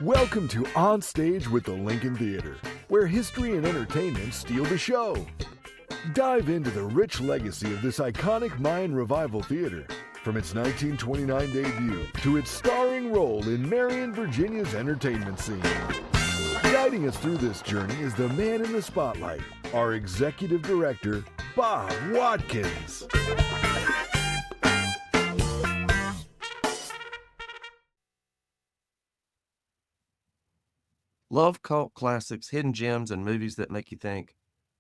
Welcome to On Stage with the Lincoln Theater, where history and entertainment steal the show. Dive into the rich legacy of this iconic Mayan revival theater, from its 1929 debut to its starring role in Marion, Virginia's entertainment scene. Guiding us through this journey is the man in the spotlight, our executive director, Bob Watkins. Love cult classics, hidden gems, and movies that make you think?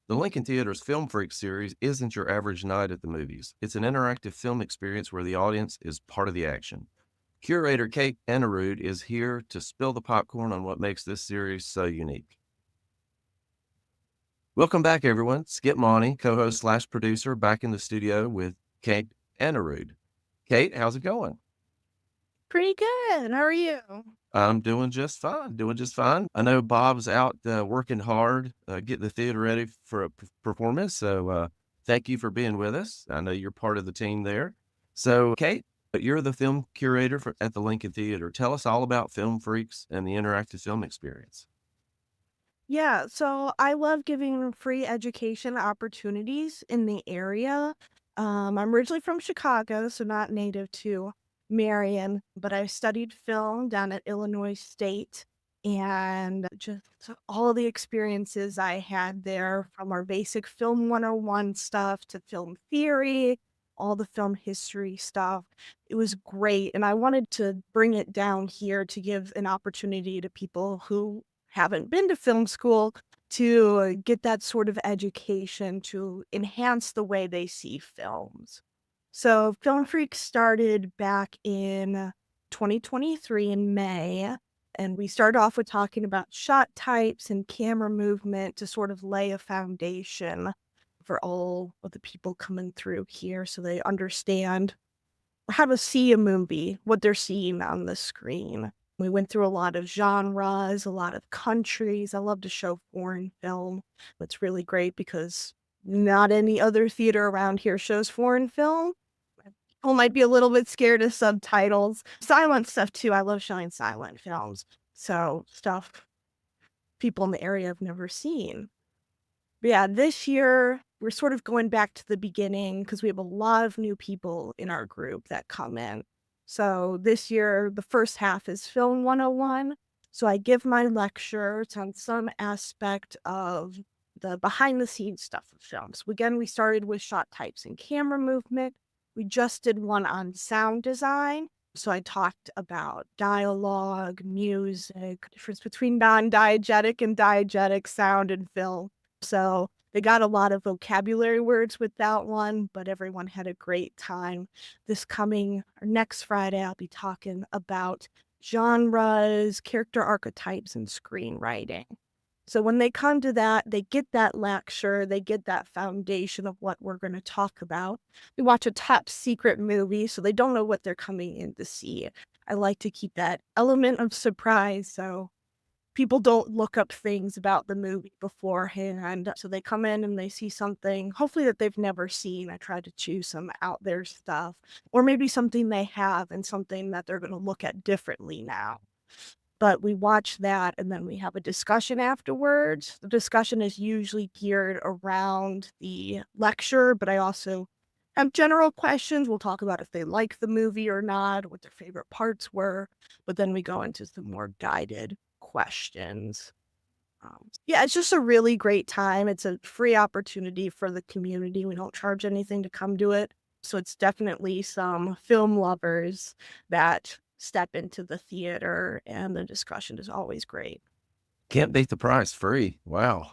The Lincoln Theater's Film Freak series isn't your average night at the movies. It's an interactive film experience where the audience is part of the action. Curator Kate Annerud is here to spill the popcorn on what makes this series so unique. Welcome back, everyone. Skip Monty, co-host / producer, back in the studio with Kate Annerud. Kate, how's it going? Pretty good. How are you? I'm doing just fine. I know Bob's out working hard, getting the theater ready for a performance. So thank you for being with us. I know you're part of the team there. So Kate, you're the film curator at the Lincoln Theater. Tell us all about Film Freaks and the interactive film experience. Yeah, so I love giving free education opportunities in the area. I'm originally from Chicago, so not native to Marion, but I studied film down at Illinois State, and just all of the experiences I had there, from our basic film 101 stuff to film theory, all the film history stuff. It was great, and I wanted to bring it down here to give an opportunity to people who haven't been to film school to get that sort of education to enhance the way they see films. So Film Freak started back in 2023 in May, and we started off with talking about shot types and camera movement to sort of lay a foundation for all of the people coming through here so they understand how to see a movie, what they're seeing on the screen. We went through a lot of genres, a lot of countries. I love to show foreign film. It's really great because not any other theater around here shows foreign film. People might be a little bit scared of subtitles. Silent stuff too. I love showing silent films. So stuff people in the area have never seen. But yeah, this year we're sort of going back to the beginning because we have a lot of new people in our group that come in. So this year, the first half is Film 101. So I give my lectures on some aspect of the behind-the-scenes stuff of films. Again, we started with shot types and camera movement. We just did one on sound design. So I talked about dialogue, music, difference between non-diegetic and diegetic sound in film. So they got a lot of vocabulary words with that one, but everyone had a great time. Next Friday, I'll be talking about genres, character archetypes, and screenwriting. So when they come to that, they get that lecture, they get that foundation of what we're going to talk about. We watch a top secret movie, so they don't know what they're coming in to see. I like to keep that element of surprise, so people don't look up things about the movie beforehand. So they come in and they see something, hopefully that they've never seen. I try to choose some out there stuff, or maybe something they have and something that they're going to look at differently now. But we watch that and then we have a discussion afterwards. The discussion is usually geared around the lecture, but I also have general questions. We'll talk about if they like the movie or not, what their favorite parts were, but then we go into some more guided questions. Yeah, it's just a really great time. It's a free opportunity for the community. We don't charge anything to come to it. So it's definitely some film lovers that step into the theater, and the discussion is always great. Can't beat the price, free. Wow.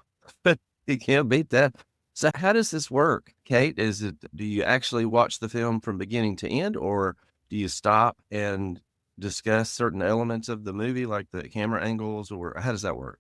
You can't beat that. So how does this work, Kate? Do you actually watch the film from beginning to end, or do you stop and discuss certain elements of the movie, like the camera angles, or how does that work?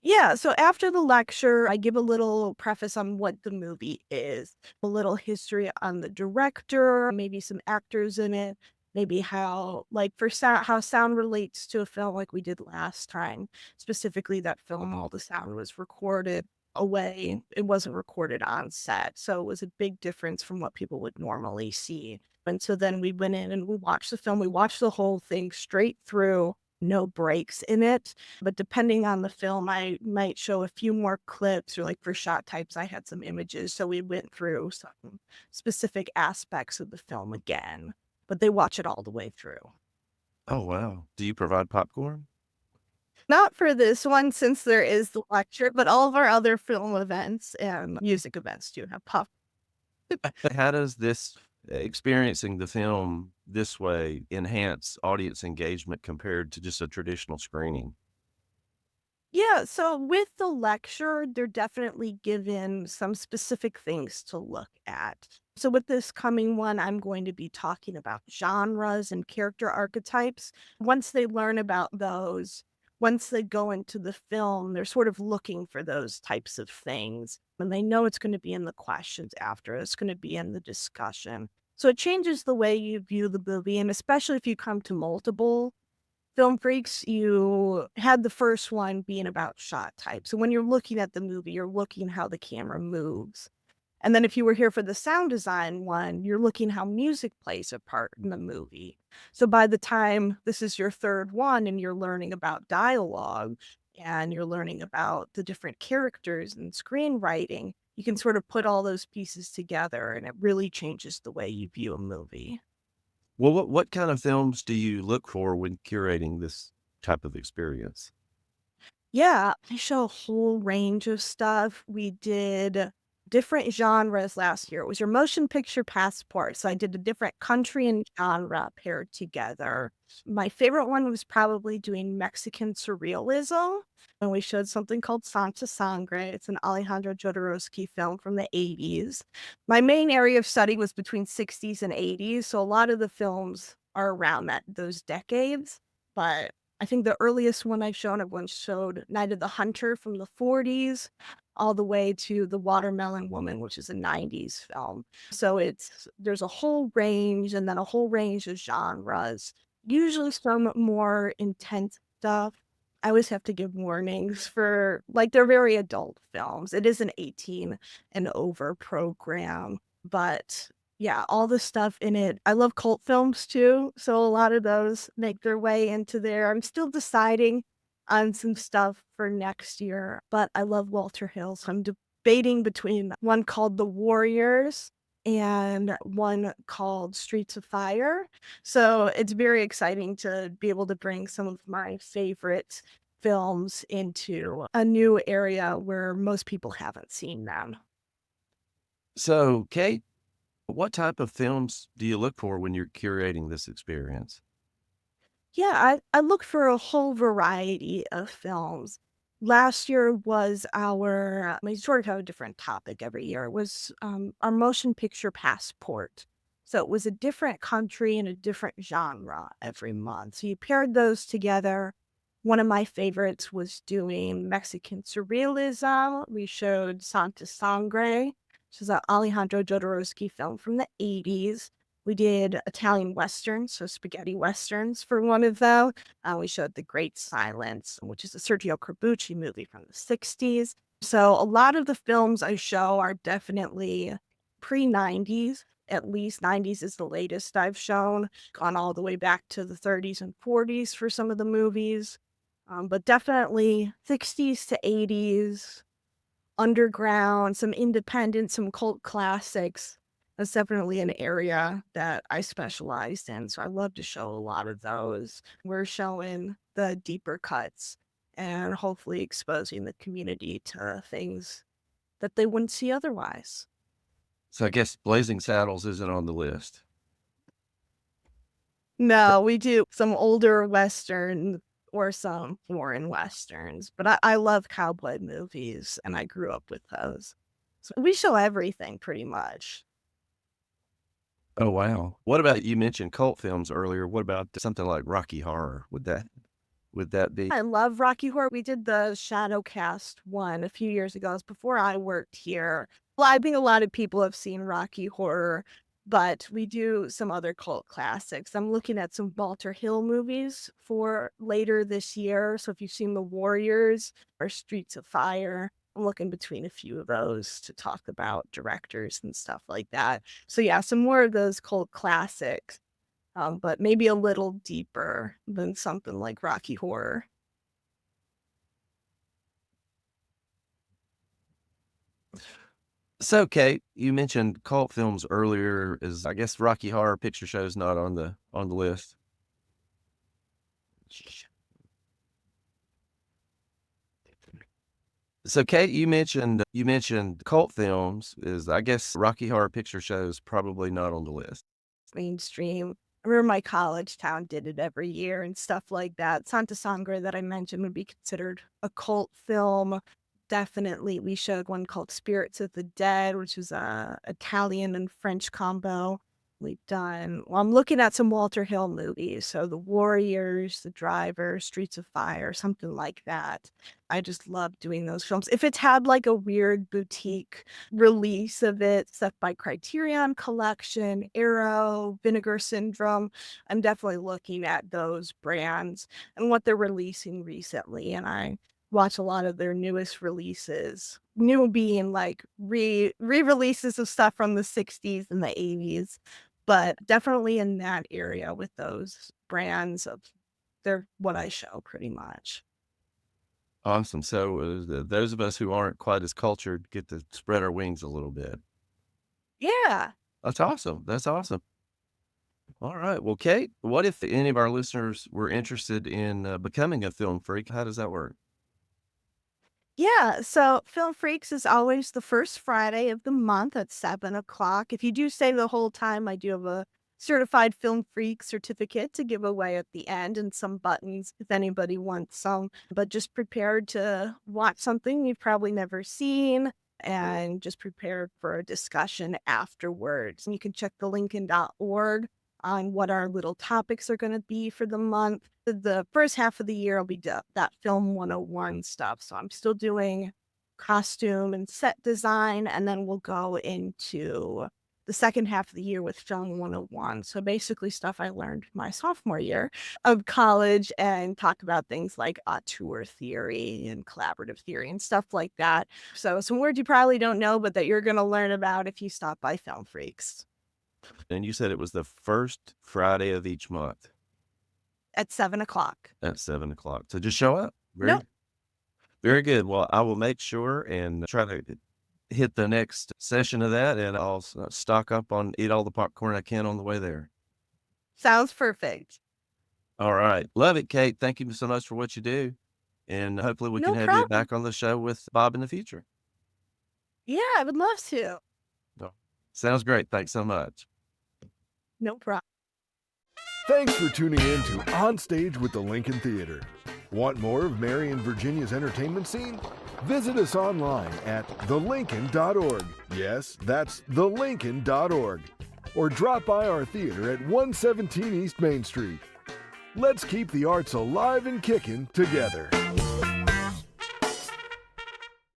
Yeah, so after the lecture, I give a little preface on what the movie is, a little history on the director, maybe some actors in it, maybe how, like for sound, how sound relates to a film like we did last time. Specifically, that film, all the sound was recorded away. It wasn't recorded on set. So it was a big difference from what people would normally see. And so then we went in and we watched the film. We watched the whole thing straight through. no breaks in it. But depending on the film, I might show a few more clips, or like for shot types, I had some images. So we went through some specific aspects of the film again, but they watch it all the way through. Oh, wow. Do you provide popcorn? Not for this one, since there is the lecture, but all of our other film events and music events do have pop. How does this experiencing the film this way enhance audience engagement compared to just a traditional screening? Yeah, so with the lecture, they're definitely given some specific things to look at. So with this coming one, I'm going to be talking about genres and character archetypes. Once they learn about those, once they go into the film, they're sort of looking for those types of things. And they know it's going to be in the questions after, it's going to be in the discussion. So it changes the way you view the movie, and especially if you come to multiple Film Freaks, you had the first one being about shot type. So when you're looking at the movie, you're looking how the camera moves. And then if you were here for the sound design one, you're looking how music plays a part in the movie. So by the time this is your third one and you're learning about dialogue and you're learning about the different characters and screenwriting, you can sort of put all those pieces together, and it really changes the way you view a movie. Well, what kind of films do you look for when curating this type of experience? Yeah, they show a whole range of stuff. We did different genres last year. It was your motion picture passport. So I did a different country and genre paired together. My favorite one was probably doing Mexican surrealism. And we showed something called Santa Sangre. It's an Alejandro Jodorowsky film from the 80s. My main area of study was between 60s and 80s. So a lot of the films are around those decades. But I think the earliest one I've shown, I once showed Night of the Hunter from the 40s, all the way to The Watermelon Woman, which is a 90s film. So there's a whole range, and then a whole range of genres. Usually some more intense stuff. I always have to give warnings for, like, they're very adult films. It is an 18 and over program, but yeah, all the stuff in it. I love cult films too, so a lot of those make their way into there. I'm still deciding on some stuff for next year, but I love Walter Hill, so I'm debating between one called The Warriors and one called Streets of Fire. So it's very exciting to be able to bring some of my favorite films into a new area where most people haven't seen them. So, Kate, what type of films do you look for when you're curating this experience? Yeah, I look for a whole variety of films. Last year was we sort of have a different topic every year. It was our motion picture passport. So it was a different country and a different genre every month. So you paired those together. One of my favorites was doing Mexican surrealism. We showed Santa Sangre, which is an Alejandro Jodorowsky film from the 80s. We did Italian westerns, so spaghetti westerns for one of them. We showed The Great Silence, which is a Sergio Corbucci movie from the 60s. So a lot of the films I show are definitely pre-90s. At least 90s is the latest I've shown. Gone all the way back to the 30s and 40s for some of the movies. But definitely 60s to 80s, underground, some independent, some cult classics. That's definitely an area that I specialized in, so I love to show a lot of those. We're showing the deeper cuts and hopefully exposing the community to things that they wouldn't see otherwise. So, I guess Blazing Saddles isn't on the list. No, we do some older Western or some foreign Westerns, but I love cowboy movies, and I grew up with those. So we show everything pretty much. Oh, wow. What about, you mentioned cult films earlier. What about something like Rocky Horror? Would that be? I love Rocky Horror. We did the Shadowcast one a few years ago. It was before I worked here. Well, I think a lot of people have seen Rocky Horror, but we do some other cult classics. I'm looking at some Walter Hill movies for later this year. So if you've seen The Warriors or Streets of Fire, I'm looking between a few of those to talk about directors and stuff like that. So yeah, some more of those cult classics. but maybe a little deeper than something like Rocky Horror. So, Kate, you mentioned cult films earlier. Is I guess Rocky Horror Picture Show is not on the list. So, Kate, you mentioned cult films. Is I guess Rocky Horror Picture Show is probably not on the list. Mainstream. I remember my college town did it every year and stuff like that. Santa Sangre that I mentioned would be considered a cult film. Definitely, we showed one called Spirits of the Dead, which was a Italian and French combo. We've done. Well, I'm looking at some Walter Hill movies, so The Warriors, The Driver, Streets of Fire, something like that. I just love doing those films. If it's had like a weird boutique release of it, stuff by Criterion Collection, Arrow, Vinegar Syndrome, I'm definitely looking at those brands and what they're releasing recently. And I watch a lot of their newest releases, new being like re-releases of stuff from the 60s and the 80s, but definitely in that area with those brands of they're what I show pretty much. Awesome. So, those of us who aren't quite as cultured get to spread our wings a little bit. Yeah. That's awesome. That's awesome. All right. Well, Kate, what if any of our listeners were interested in becoming a film freak? How does that work? Yeah, so Film Freaks is always the first Friday of the month at 7 o'clock. If you do stay the whole time, I do have a certified Film Freak certificate to give away at the end and some buttons if anybody wants some. But just prepared to watch something you've probably never seen and just prepared for a discussion afterwards. And you can check the lincoln.org on what our little topics are going to be for the month. The first half of the year will be that film 101 stuff. So I'm still doing costume and set design, and then we'll go into the second half of the year with film 101. So basically stuff I learned my sophomore year of college and talk about things like auteur theory and collaborative theory and stuff like that. So some words you probably don't know, but that you're going to learn about if you stop by Film Freaks And you said it was the first Friday of each month at 7 o'clock. at 7 o'clock. So just show up. No, Very good. Well, I will make sure and try to hit the next session of that, and I'll stock up on eat all the popcorn I can on the way there. sounds perfect. All right. Love it, Kate. Thank you so much for what you do. And hopefully we No can have you problem. back on the show with Bob in the future. Yeah, I would love to. Oh, sounds great. Thanks so much. No problem. Thanks for tuning in to On Stage with the Lincoln Theater. Want more of Marion, Virginia's entertainment scene? Visit us online at thelincoln.org. Yes, that's thelincoln.org. Or drop by our theater at 117 East Main Street. Let's keep the arts alive and kicking together.